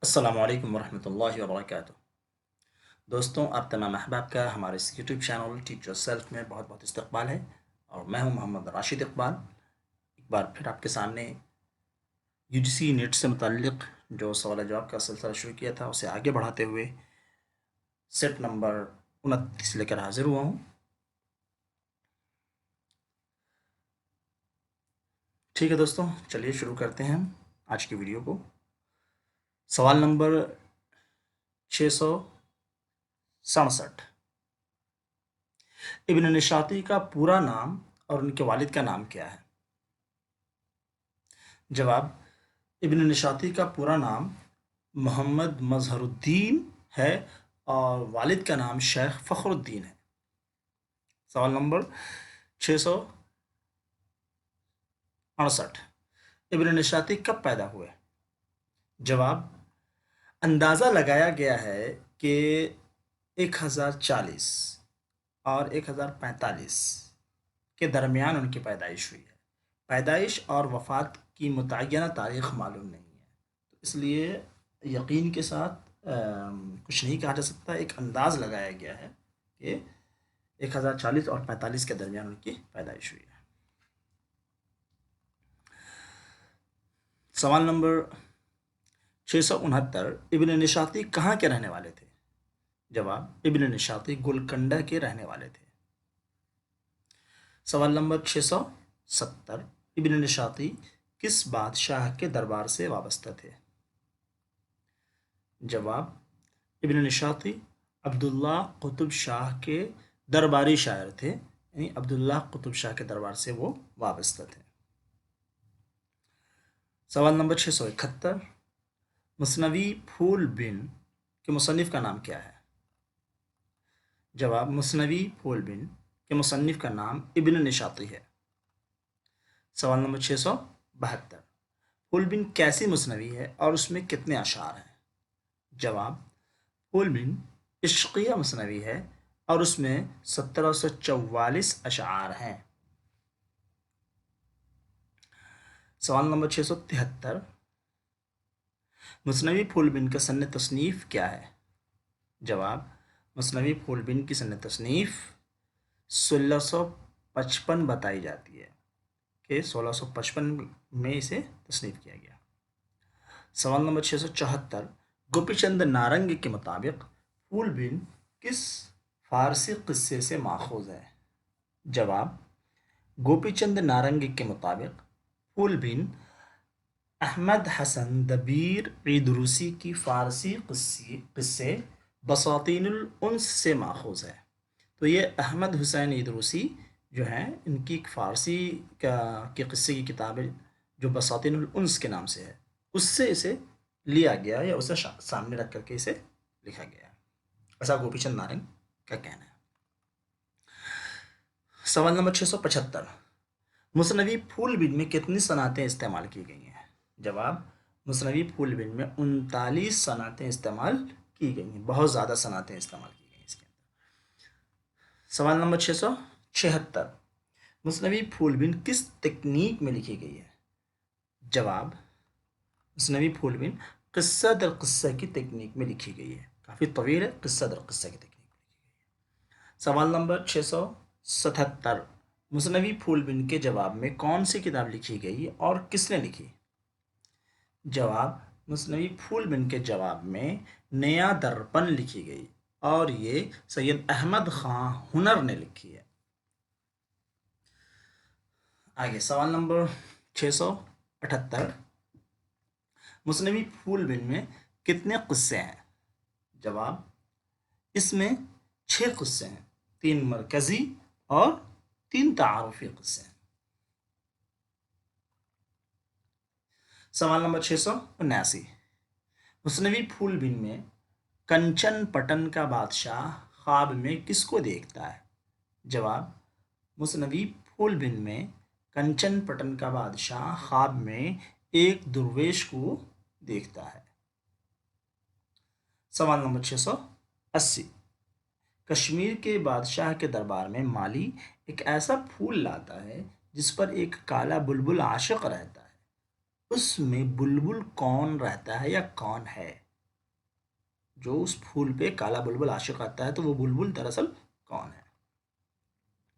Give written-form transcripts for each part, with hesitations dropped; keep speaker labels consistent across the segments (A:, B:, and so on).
A: السلام علیکم ورحمۃ اللہ وبرکاتہ۔ دوستوں، آپ تمام احباب کا ہمارے اس YouTube channel teach yourself میں بہت بہت استقبال ہے، اور میں ہوں محمد راشد اقبال۔ ایک بار پھر آپ کے سامنے یو جی سی نیٹ سے متعلق جو سوال جواب کا سلسلہ شروع کیا تھا اسے آگے بڑھاتے ہوئے سیٹ نمبر 29 لے کر حاضر ہوا ہوں۔ ٹھیک ہے دوستوں، چلیے شروع کرتے ہیں ہم آج کی ویڈیو کو۔ سوال نمبر 667، ابن نشاطی کا پورا نام اور ان کے والد کا نام کیا ہے؟ جواب: ابن نشاطی کا پورا نام محمد مظہر الدین ہے اور والد کا نام شیخ فخر الدین ہے۔ سوال نمبر 668، ابن نشاطی کب پیدا ہوئے؟ جواب: اندازہ لگایا گیا ہے کہ 1040 اور 1045 کے درمیان ان کی پیدائش ہوئی ہے۔ پیدائش اور وفات کی متعینہ تاریخ معلوم نہیں ہے، تو اس لیے یقین کے ساتھ کچھ نہیں کہا جا سکتا، ایک انداز لگایا گیا ہے کہ 1040 اور 45 کے درمیان ان کی پیدائش ہوئی ہے۔ سوال نمبر 669، ابن نشاطی کہاں کے رہنے والے تھے؟ جواب: ابن نشاطی گولکنڈہ کے رہنے والے تھے۔ سوال نمبر 670، ابن نشاطی کس بادشاہ کے دربار سے وابستہ تھے؟ جواب: ابن نشاطی عبداللہ قطب شاہ کے درباری شاعر تھے، یعنی عبداللہ قطب شاہ کے دربار سے وہ وابستہ تھے۔ سوال نمبر 671، مثنوی پھول بن کے مصنف کا نام کیا ہے؟ جواب: مثنوی پھول بن کے مصنف کا نام ابن نشاطی ہے۔ سوال نمبر 672، پھول بن کیسی مثنوی ہے اور اس میں کتنے اشعار ہیں؟ جواب: پھول بن عشقیہ مثنوی ہے اور اس میں 1744 اشعار ہیں۔ سوال نمبر 673، مثنوی پھول بن کا سن تصنیف کیا ہے؟ جواب: مثنوی پھول بن کی سن تصنیف 1655 بتائی جاتی ہے کہ 1655 میں اسے تصنیف کیا گیا۔ سوال نمبر 674، گوپی چند نارنگ کے مطابق پھول بن کس فارسی قصے سے ماخوذ ہے؟ جواب: گوپی چند نارنگ کے مطابق پھول بن احمد حسن دبیر عیدروسی کی فارسی قصے بساطین الانس سے ماخوذ ہے۔ تو یہ احمد حسین عیدروسی جو ہیں، ان کی ایک فارسی کے قصے کی کتاب ہے جو بساطین الانس کے نام سے ہے، اس سے اسے لیا گیا یا اسے سامنے رکھ کر کے اسے لکھا گیا ہے، ایسا گوپی چند نارنگ کا کہنا ہے۔ سوال نمبر 675، مثنوی پھول بن میں کتنی صنعتیں استعمال کی گئی ہیں؟ جواب: مثنوی پھول بن میں 39 صنعتیں استعمال کی گئی ہیں، بہت زیادہ صنعتیں استعمال کی گئی ہیں اس کے اندر۔ سوال نمبر 676، مثنوی پھول بن کس تکنیک میں لکھی گئی ہے؟ جواب: مثنوی پھول بن قصہ در قصہ کی تکنیک میں لکھی گئی ہے، کافی طویل ہے، قصہ در قصہ کی تکنیک میں لکھی گئی ہے۔ سوال نمبر 677، مثنوی پھول بن کے جواب میں کون سی کتاب لکھی گئی اور کس نے لکھی؟ جواب: مثنوی پھول بن کے جواب میں نیا درپن لکھی گئی اور یہ سید احمد خاں ہنر نے لکھی ہے۔ آگے سوال نمبر 678، مثنوی پھول بن میں کتنے قصے ہیں؟ جواب: اس میں 6 قصے ہیں، 3 مرکزی اور 3 تعارفی قصے ہیں۔ سوال نمبر 679، مثنوی پھول بن میں کنچن پٹن کا بادشاہ خواب میں کس کو دیکھتا ہے؟ جواب: مثنوی پھول بن میں کنچن پٹن کا بادشاہ خواب میں ایک درویش کو دیکھتا ہے۔ سوال نمبر 680، کشمیر کے بادشاہ کے دربار میں مالی ایک ایسا پھول لاتا ہے جس پر ایک کالا بلبل عاشق رہتا ہے، اس میں بلبل کون رہتا ہے یا کون ہے؟ جو اس پھول پہ کالا بلبل عاشق آتا ہے تو وہ بلبل دراصل کون ہے؟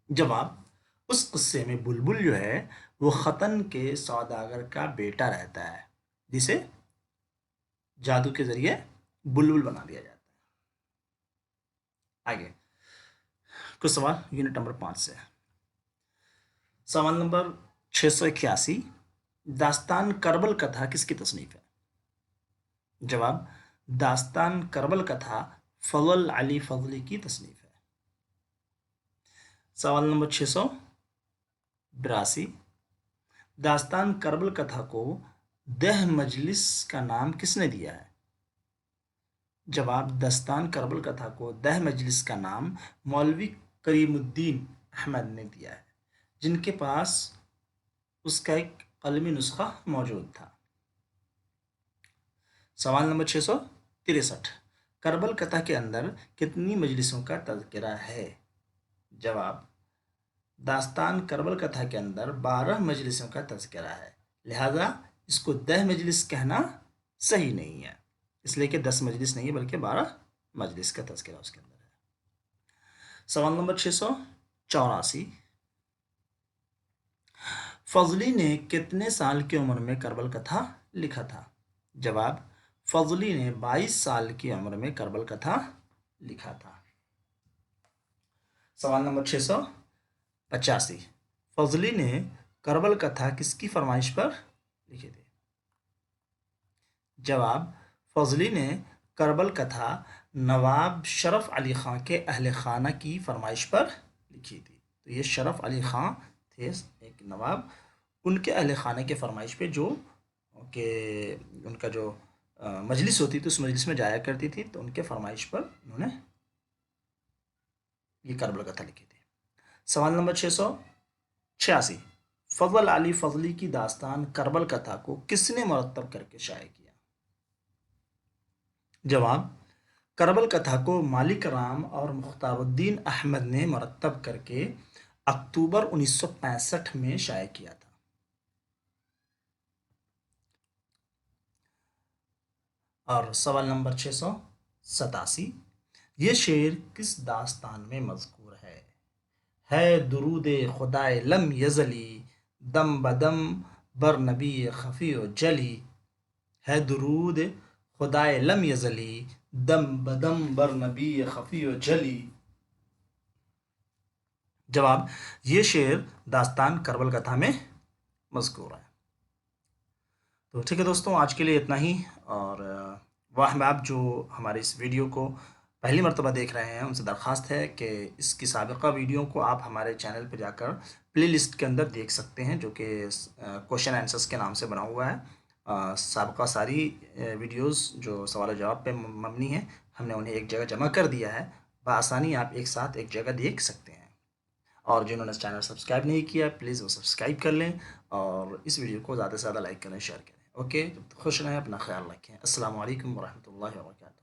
A: جواب، اس قصے میں بلبل جو ہے وہ ختن کے سوداگر کا بیٹا رہتا ہے جسے جادو کے ذریعے بلبل بنا دیا جاتا ہے۔ آگے کچھ سوال یونٹ نمبر 5 سے۔ سوال نمبر 681، داستان کربل کتھا کس کی تصنیف ہے؟ جواب، داستان کربل کتھا فضل علی فضلی کی تصنیف ہے۔ سوال نمبر 682، داستان کربل کتھا کو دہ مجلس کا نام کس نے دیا ہے؟ جواب، داستان کربل کتھا کو دہ مجلس کا نام مولوی کریم الدین احمد نے دیا ہے، جن کے پاس اس کا ایک قلمی نسخہ موجود تھا۔ سوال نمبر 663، کربل کتھا کے اندر کتنی مجلسوں کا تذکرہ ہے؟ جواب، داستان کربل کتھا کے اندر 12 مجلسوں کا تذکرہ ہے، لہذا اس کو 10 مجلس کہنا صحیح نہیں ہے، اس لیے کہ 10 مجلس نہیں بلکہ 12 مجلس کا تذکرہ اس کے اندر ہے۔ سوال نمبر 684، فضلی نے کتنے سال کی عمر میں کربل کتھا لکھا تھا؟ جواب، فضلی نے 22 سال کی عمر میں کربل کتھا لکھا تھا۔ سوال نمبر 685، فضلی نے کربل کتھا کس کی فرمائش پر لکھی تھی؟ جواب، فضلی نے کربل کتھا نواب شرف علی خاں کے اہل خانہ کی فرمائش پر لکھی تھی۔ تو یہ شرف علی خاں تھے ایک نواب، ان کے اہل خانہ کے فرمائش پہ جو کہ ان کا جو مجلس ہوتی تھی اس مجلس میں جایا کرتی تھی، تو ان کے فرمائش پر انہوں نے یہ کربل کتھا لکھی تھی۔ سوال نمبر 686، فضل علی فضلی کی داستان کربل کتھا کو کس نے مرتب کر کے شائع کیا؟ جواب، کربل کتھا کو مالک رام اور مختار الدین احمد نے مرتب کر کے اکتوبر 1965 میں شائع کیا تھا۔ اور سوال نمبر 687، یہ شعر کس داستان میں مذکور ہے درود خدائے لم یزلی دم بدم بر نبی خفی و جلی، ہے درود خدائے لم یزلی دم بدم بر نبی خفی و جلی۔ جواب، یہ شعر داستان کربل کتھا میں مذکور ہے۔ تو ٹھیک ہے دوستوں، آج کے لیے اتنا ہی، اور وہ احباب جو ہمارے اس ویڈیو کو پہلی مرتبہ دیکھ رہے ہیں ان سے درخواست ہے کہ اس کی سابقہ ویڈیو کو آپ ہمارے چینل پہ جا کر پلے لسٹ کے اندر دیکھ سکتے ہیں، جو کہ کوشچن آنسرس کے نام سے بنا ہوا ہے۔ سابقہ ساری ویڈیوز جو سوال و جواب پہ مبنی ہیں، ہم نے انہیں ایک جگہ جمع کر دیا ہے، بآسانی آپ ایک ساتھ ایک جگہ دیکھ سکتے ہیں۔ اور جنہوں نے چینل سبسکرائب نہیں کیا پلیز وہ سبسکرائب کر لیں، اور اس ویڈیو کو زیادہ سے زیادہ لائک کریں، شیئر کریں۔ اوکے، خوش رہیں، اپنا خیال رکھیں۔ السلام علیکم ورحمۃ اللہ وبرکاتہ۔